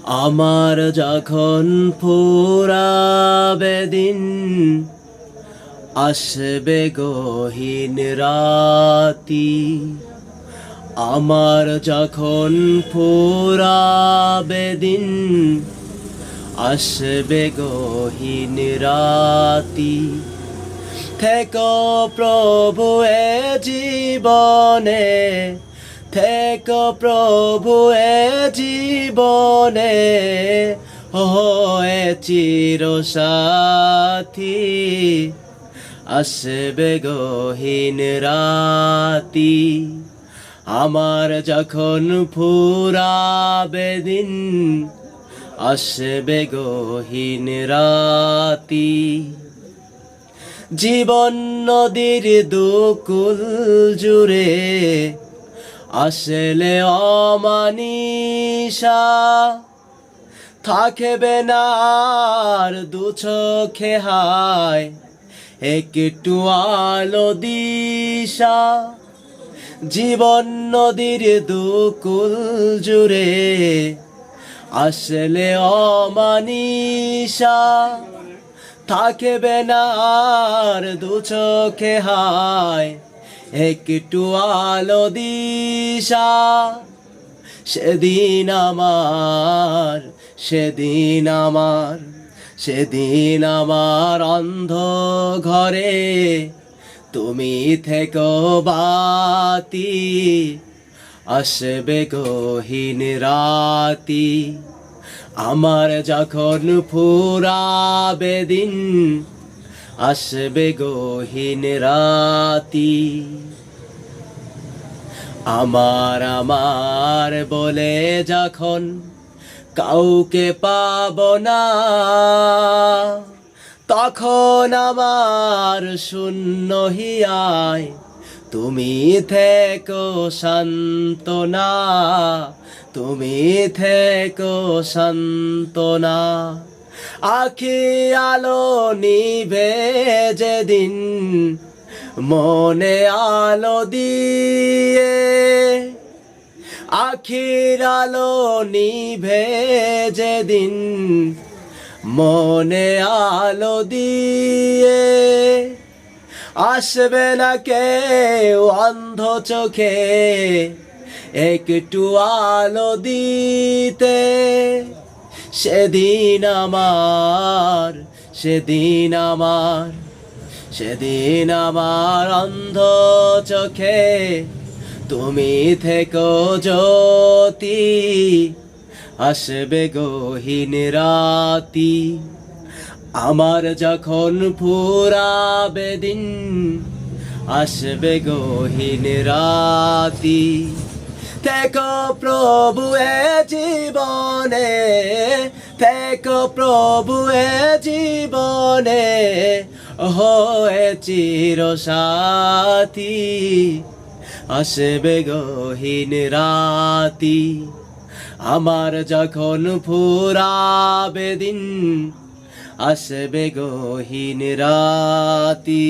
আমার যখন ফুরাবে দিন, আসবে গহীন রাতি। আমার যখন ফুরাবে দিন, আসবে গহীন রাতি। থেকো প্রভু এ জীবনে, থেকো প্রভু এ জীবনে, হয়ে চিরসাথী। আসবে গহীন রাতি, আমার যখন ফুরাবে দিন, আসবে গহীন রাতি। জীবন নদীর দুকুল জুড়ে আসলে অমানিসা, থাকবে না আর দু চোখে হায় একটু আলো দিশা। জীবন নদীর দুকুল জুড়ে আসলে অমানিসা, থাকবে না আর দু চোখে হায় একটু আলো দিশা। সেদিন আমার, সেদিন আমার, সেদিন আমার অন্ধ ঘরে তুমি থেকো বাতি। আসবে গহীন রাতি, আমার যখন ফুরাবে দিন, আসবে গহীন রাতি। আমার আমার বলে যখন কাউকে পাব না, তখন আমার শূন্য হিয়ায় তুমি থেকো সান্ত্বনা, তুমি থেকো সান্ত্বনা। আখি আলো নিভে যেদিন মনে আলো দিয়ে, আখির আলো নিভে যেদিন মনে আলো দিয়ে, আসবে না কেউ অন্ধ চোখে একটু আলো দিতে। সেদিন আমার, সেদিন আমার, সেদিন আমার অন্ধ চোখে তুমি থেকো জ্যোতি। আসবে গহীন রাতি, আমার যখন ফুরাবে দিন, আসবে গহীন রাতি। থেকো প্রভু এ জীবনে, থেকো প্রভু এ জীবনে, হয়ে চিরসাথী। আসবে গহীন রাতি, আমার যখন ফুরাবে দিন, আসবে গহীন রাতি।